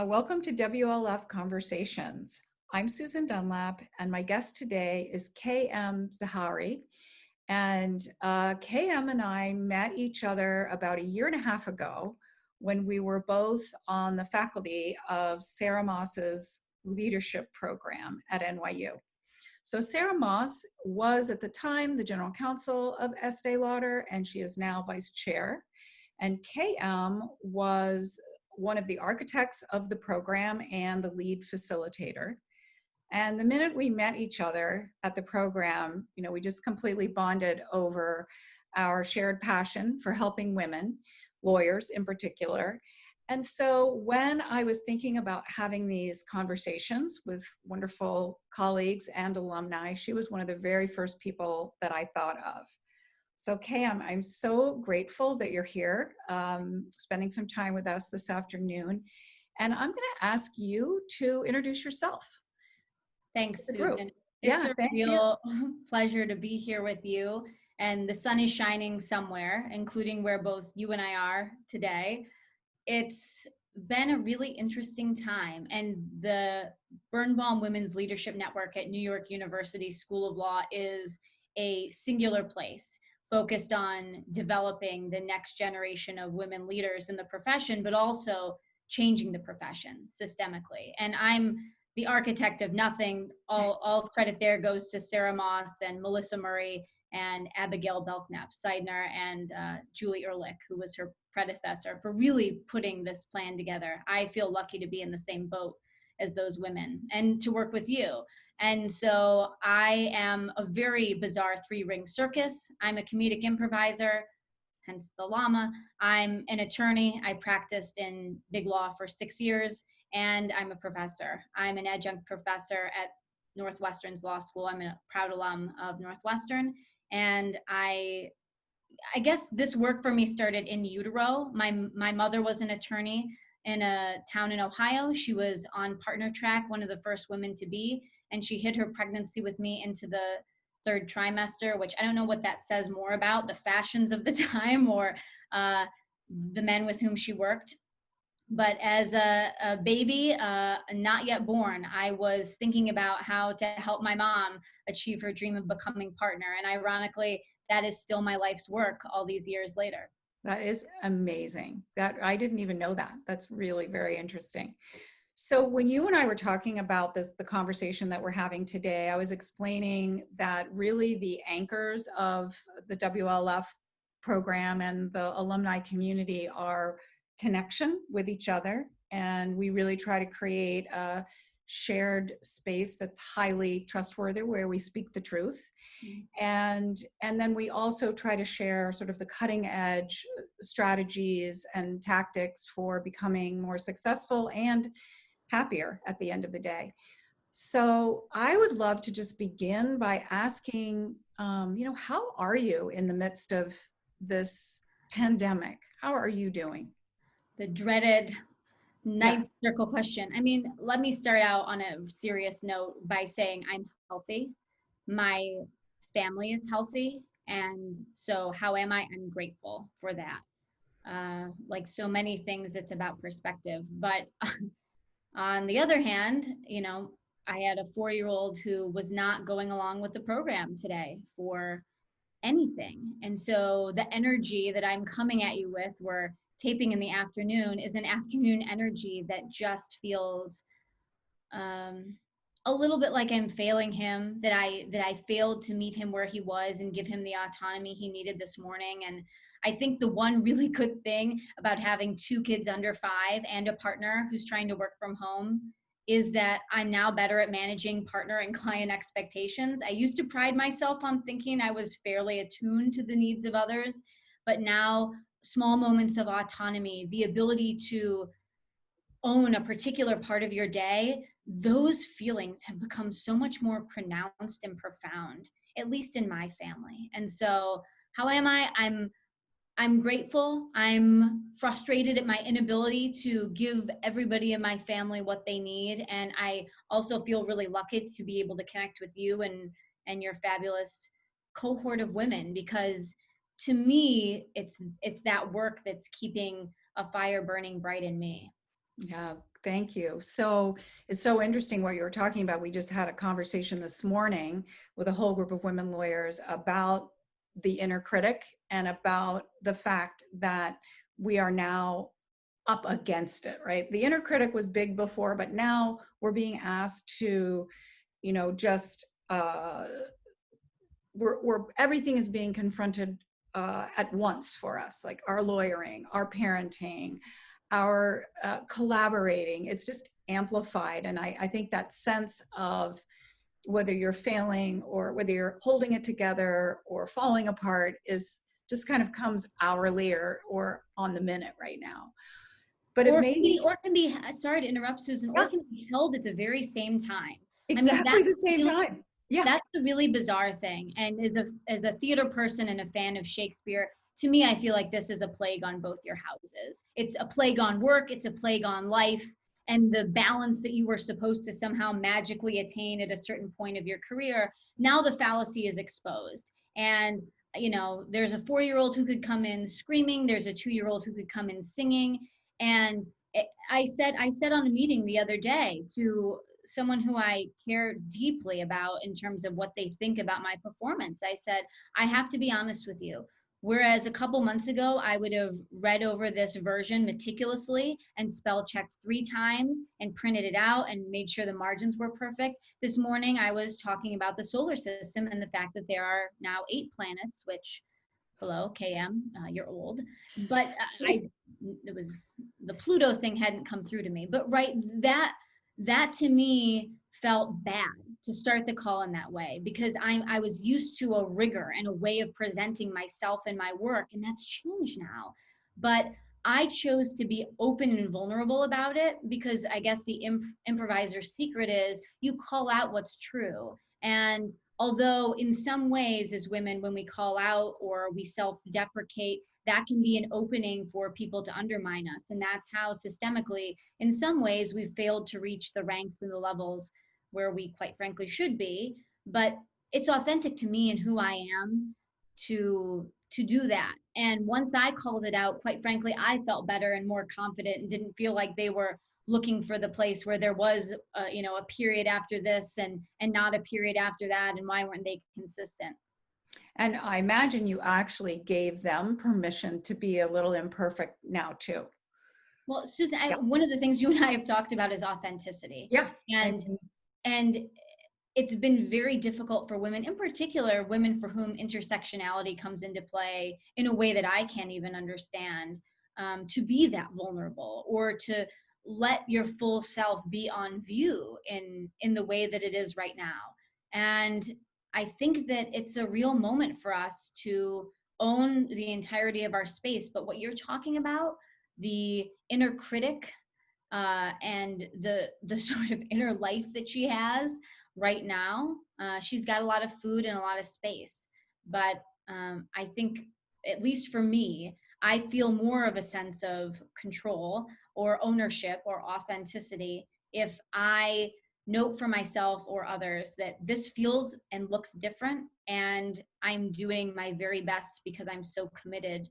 Welcome to WLF Conversations. I'm Susan Dunlap, and my guest today is KM Zouhary. And KM and I met each other about a year and a half ago when we were both on the faculty of Sarah Moss's leadership program at NYU. So Sarah Moss was at the time the general counsel of Estee Lauder, and she is now vice chair. And KM was one of the architects of the program and the lead facilitator. And the minute we met each other at the program, we just completely bonded over our shared passion for helping women, lawyers in particular. And so when I was thinking about having these conversations with wonderful colleagues and alumni, she was one of the very first people that I thought of. So KM, I'm so grateful that you're here, spending some time with us this afternoon. And I'm going to ask you to introduce yourself. Thanks, Susan. It's a real pleasure to be here with you. And the sun is shining somewhere, including where both you and I are today. It's been a really interesting time. And the Birnbaum Women's Leadership Network at New York University School of Law is a singular place focused on developing the next generation of women leaders in the profession, but also changing the profession systemically. And I'm the architect of nothing. All credit there goes to Sarah Moss and Melissa Murray and Abigail Belknap-Seidner and Julie Ehrlich, who was her predecessor, for really putting this plan together. I feel lucky to be in the same boat as those women and to work with you. And so I am a very bizarre three-ring circus. I'm a comedic improviser, hence the llama. I'm an attorney. I practiced in big law for 6 years, and I'm a professor. I'm an adjunct professor at Northwestern's law school. I'm a proud alum of Northwestern. And I guess this work for me started in utero. My mother was an attorney in a town in Ohio. She was on partner track, one of the first women to be, and she hid her pregnancy with me into the third trimester, which I don't know what that says more about the fashions of the time or the men with whom she worked. But as a baby, not yet born, I was thinking about how to help my mom achieve her dream of becoming partner. And ironically, that is still my life's work all these years later. That is amazing. That I didn't even know that. That's really very interesting. So when you and I were talking about the conversation that we're having today, I was explaining that really the anchors of the WLF program and the alumni community are connection with each other. And we really try to create a shared space that's highly trustworthy, where we speak the truth. And then we also try to share sort of the cutting edge strategies and tactics for becoming more successful and happier at the end of the day. So I would love to just begin by asking, how are you in the midst of this pandemic? How are you doing? The dreaded ninth circle question. I mean, let me start out on a serious note by saying I'm healthy. My family is healthy. And so how am I? I'm grateful for that. Like so many things, it's about perspective. But on the other hand, I had a 4-year-old who was not going along with the program today for anything. And so the energy that I'm coming at you with, we're taping in the afternoon, is an afternoon energy that just feels a little bit like I'm failing him, that I failed to meet him where he was and give him the autonomy he needed this morning. And I think the one really good thing about having 2 kids under 5 and a partner who's trying to work from home is that I'm now better at managing partner and client expectations. I used to pride myself on thinking I was fairly attuned to the needs of others, but now small moments of autonomy, the ability to own a particular part of your day, those feelings have become so much more pronounced and profound, at least in my family. And so how am I? I'm grateful. I'm frustrated at my inability to give everybody in my family what they need. And I also feel really lucky to be able to connect with you and your fabulous cohort of women, because to me, it's that work that's keeping a fire burning bright in me. Yeah, thank you. So it's so interesting what you were talking about. We just had a conversation this morning with a whole group of women lawyers about the inner critic and about the fact that we are now up against it, right? The inner critic was big before, but now we're being asked to, just we're everything is being confronted at once for us, like our lawyering, our parenting, our collaborating. It's just amplified, and I think that sense of whether you're failing or whether you're holding it together or falling apart is just kind of comes hourly or on the minute right now. But it made me, or can be, sorry to interrupt, Susan, or yeah, can be held at the very same time. I mean, exactly the same time. Yeah. that's a really bizarre thing. And as a theater person and a fan of Shakespeare, to me, I feel like this is a plague on both your houses. It's a plague on work, it's a plague on life, and the balance that you were supposed to somehow magically attain at a certain point of your career, now the fallacy is exposed. And there's a 4-year-old who could come in screaming, there's a 2-year-old who could come in singing. And I said on a meeting the other day to someone who I care deeply about in terms of what they think about my performance. I said, I have to be honest with you. Whereas a couple months ago, I would have read over this version meticulously and spell checked 3 times and printed it out and made sure the margins were perfect. This morning, I was talking about the solar system and the fact that there are now 8 planets, which, hello, KM, you're old. But it was the Pluto thing hadn't come through to me. But right, that to me felt bad to start the call in that way, because I was used to a rigor and a way of presenting myself and my work, and that's changed now. But I chose to be open and vulnerable about it because I guess the improviser's secret is you call out what's true. And although in some ways as women, when we call out or we self-deprecate, that can be an opening for people to undermine us. And that's how systemically, in some ways, we've failed to reach the ranks and the levels where we quite frankly should be. But it's authentic to me and who I am to do that. And once I called it out, quite frankly, I felt better and more confident and didn't feel like they were looking for the place where there was a period after this and not a period after that, and why weren't they consistent. And I imagine you actually gave them permission to be a little imperfect now too. Well, Susan, Yeah. one of the things you and I have talked about is authenticity. Yeah. And it's been very difficult for women, in particular, women for whom intersectionality comes into play in a way that I can't even understand, to be that vulnerable or to let your full self be on view in the way that it is right now. And I think that it's a real moment for us to own the entirety of our space. But what you're talking about, the inner critic, and the sort of inner life that she has right now, she's got a lot of food and a lot of space. But I think, at least for me, I feel more of a sense of control or ownership or authenticity if I note for myself or others that this feels and looks different, and I'm doing my very best because I'm so committed,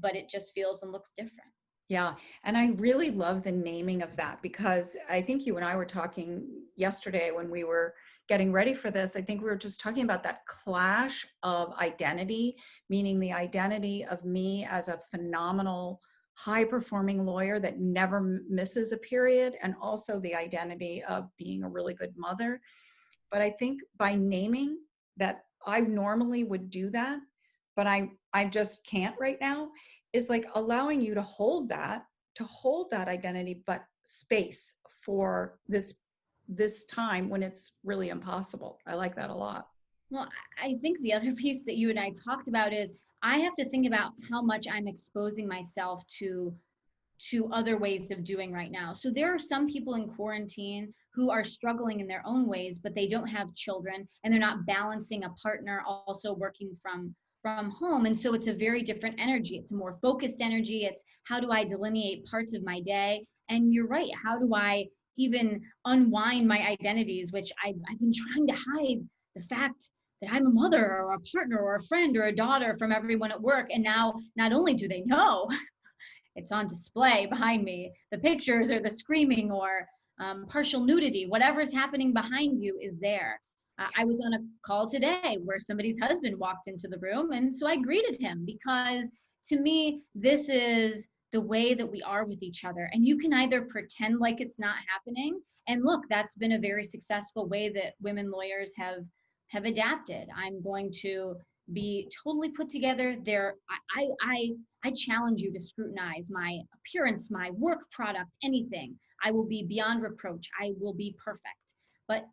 but it just feels and looks different. Yeah. And I really love the naming of that, because I think you and I were talking yesterday when we were getting ready for this. I think we were just talking about that clash of identity, meaning the identity of me as a phenomenal, high performing lawyer that never misses a period, and also the identity of being a really good mother. But I think by naming that, I normally would do that, but I just can't right now, is like allowing you to hold that identity, but space for this time when it's really impossible. I like that a lot. Well, I think the other piece that you and I talked about is I have to think about how much I'm exposing myself to other ways of doing right now. So there are some people in quarantine who are struggling in their own ways, but they don't have children and they're not balancing a partner also working from home. And so it's a very different energy. It's a more focused energy. It's how do I delineate parts of my day? And you're right. How do I even unwind my identities, which I've been trying to hide the fact that I'm a mother or a partner or a friend or a daughter from everyone at work. And now not only do they know, it's on display behind me. The pictures or the screaming or partial nudity, whatever's happening behind you is there. I was on a call today where somebody's husband walked into the room, and so I greeted him because to me, this is the way that we are with each other. And you can either pretend like it's not happening, and look, that's been a very successful way that women lawyers have adapted. I'm going to be totally put together there. I challenge you to scrutinize my appearance, my work product, anything. I will be beyond reproach. I will be perfect. But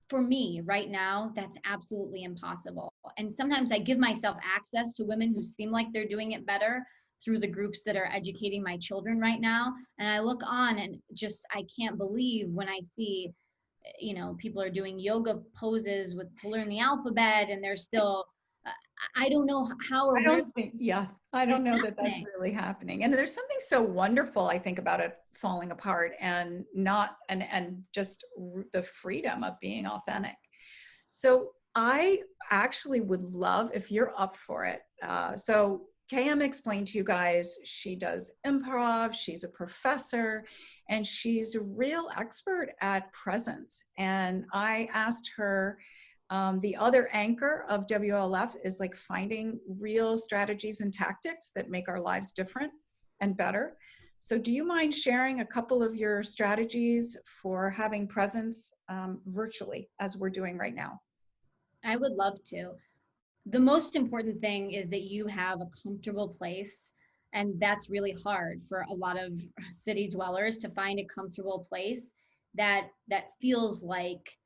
for me right now, that's absolutely impossible. And sometimes I give myself access to women who seem like they're doing it better through the groups that are educating my children right now. And I look on and just, I can't believe when I see, people are doing yoga poses to learn the alphabet, and they're still, I don't know how or where. I don't know that that's really happening. And there's something so wonderful, I think, about it falling apart and just the freedom of being authentic. So I actually would love if you're up for it. So KM explained to you guys, she does improv, she's a professor, and she's a real expert at presence. And I asked her, the other anchor of WLF is like finding real strategies and tactics that make our lives different and better. So do you mind sharing a couple of your strategies for having presence virtually as we're doing right now? I would love to. The most important thing is that you have a comfortable place. And that's really hard for a lot of city dwellers, to find a comfortable place that feels like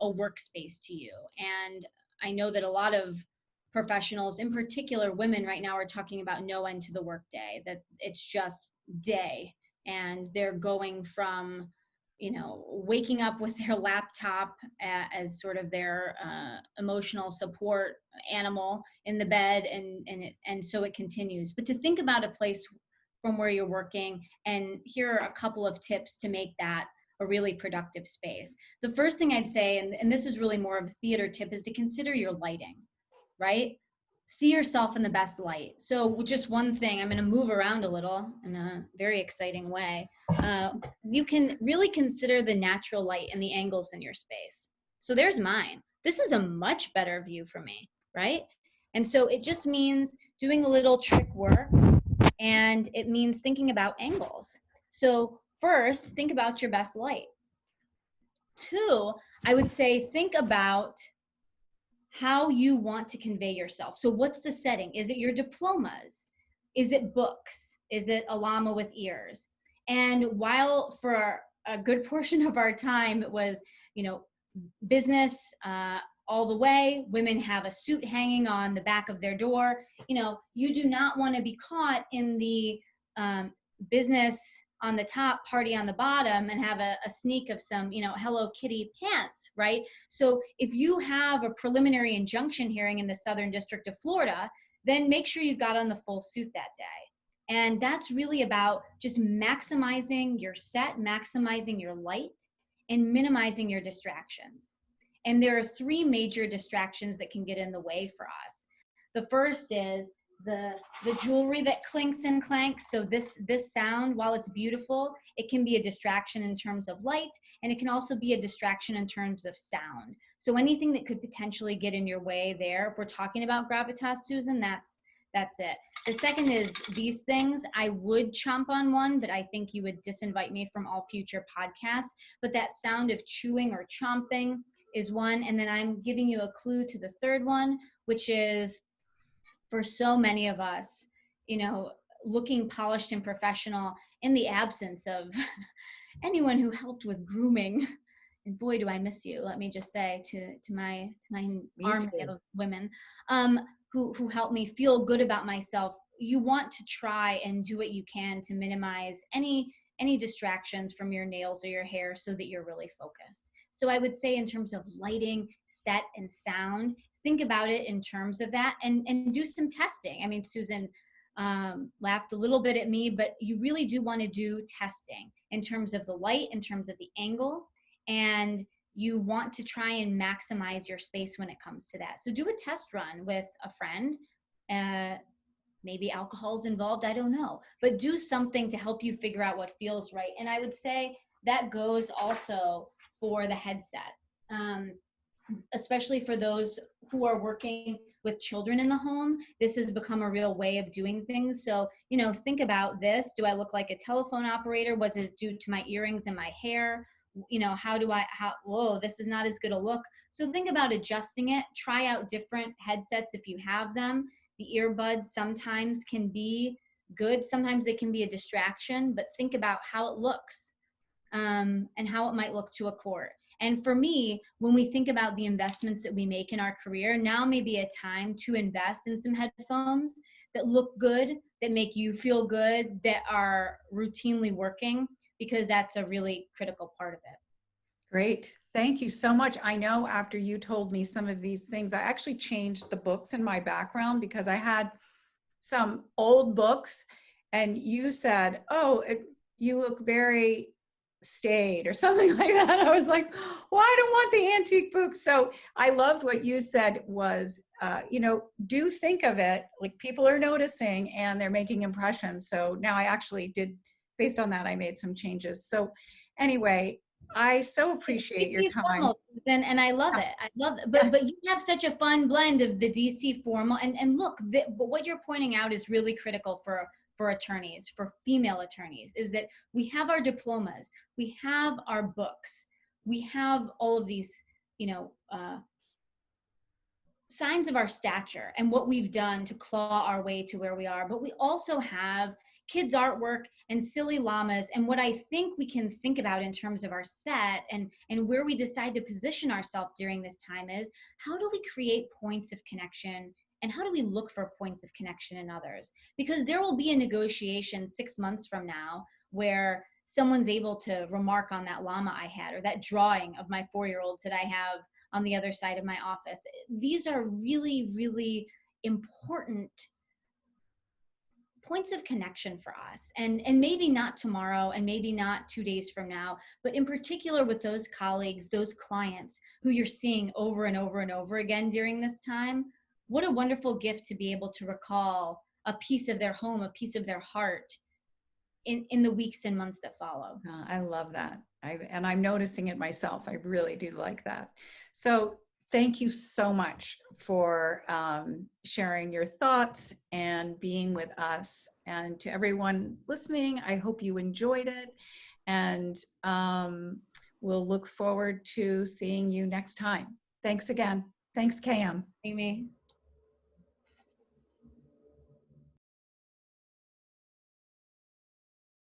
a workspace to you. And I know that a lot of professionals, in particular women right now, are talking about no end to the workday, that it's just day. And they're going from, waking up with their laptop as sort of their emotional support animal in the bed, and so it continues. But to think about a place from where you're working, and here are a couple of tips to make that a really productive space. The first thing I'd say, and this is really more of a theater tip, is to consider your lighting, right? See yourself in the best light. So just one thing, I'm going to move around a little in a very exciting way. You can really consider the natural light and the angles in your space. So there's mine. This is a much better view for me, right? And so it just means doing a little trick work, and it means thinking about angles. So first, think about your best light. Two, I would say think about how you want to convey yourself. So what's the setting? Is it your diplomas? Is it books? Is it a llama with ears? And while for a good portion of our time it was, business all the way, women have a suit hanging on the back of their door. You do not want to be caught in the business on the top, party on the bottom, and have a sneak of some, Hello Kitty pants, right? So if you have a preliminary injunction hearing in the Southern District of Florida, then make sure you've got on the full suit that day. And that's really about just maximizing your set, maximizing your light, and minimizing your distractions. And there are three major distractions that can get in the way for us. The first is the jewelry that clinks and clanks. So this sound, while it's beautiful, it can be a distraction in terms of light, and it can also be a distraction in terms of sound. So anything that could potentially get in your way there, if we're talking about gravitas, Susan, that's it. The second is these things. I would chomp on one, but I think you would disinvite me from all future podcasts. But that sound of chewing or chomping is one. And then I'm giving you a clue to the third one, which is, for so many of us, looking polished and professional in the absence of anyone who helped with grooming. And boy, do I miss you, let me just say, to my army of women who helped me feel good about myself. You want to try and do what you can to minimize any distractions from your nails or your hair so that you're really focused. So I would say, in terms of lighting, set, and sound, think about it in terms of that, and do some testing. I mean, Susan laughed a little bit at me, but you really do want to do testing in terms of the light, in terms of the angle, and you want to try and maximize your space when it comes to that. So do a test run with a friend, Maybe alcohol's involved, I don't know. But do something to help you figure out what feels right. And I would say that goes also for the headset. Especially for those who are working with children in the home, this has become a real way of doing things. So, think about this. Do I look like a telephone operator? What's it do to my earrings and my hair? Whoa, this is not as good a look. So think about adjusting it. Try out different headsets if you have them. The earbuds sometimes can be good. Sometimes they can be a distraction, but think about how it looks, and how it might look to a court. And for me, when we think about the investments that we make in our career, now may be a time to invest in some headphones that look good, that make you feel good, that are routinely working, because that's a really critical part of it. Great. Thank you so much. I know after you told me some of these things, I actually changed the books in my background because I had some old books and you said, oh, you look very staid or something like that. I was like, well, I don't want the antique books. So I loved what you said was, do think of it like people are noticing and they're making impressions. So now I actually did, based on that, I made some changes. So anyway, I so appreciate your time. And I love it. I love it. But you have such a fun blend of the DC formal and look, but what you're pointing out is really critical for attorneys, for female attorneys, is that we have our diplomas, we have our books, we have all of these, signs of our stature and what we've done to claw our way to where we are. But we also have kids' artwork and silly llamas. And what I think we can think about in terms of our set and where we decide to position ourselves during this time is, how do we create points of connection and how do we look for points of connection in others? Because there will be a negotiation 6 months from now where someone's able to remark on that llama I had or that drawing of my 4-year-olds that I have on the other side of my office. These are really, really important points of connection for us, and maybe not tomorrow and maybe not 2 days from now, but in particular with those colleagues, those clients who you're seeing over and over and over again during this time. What a wonderful gift to be able to recall a piece of their home, a piece of their heart in the weeks and months that follow. I love that. And I'm noticing it myself. I really do like that. So thank you so much for sharing your thoughts and being with us. And to everyone listening, I hope you enjoyed it. And we'll look forward to seeing you next time. Thanks again. Thanks, KM. Amy.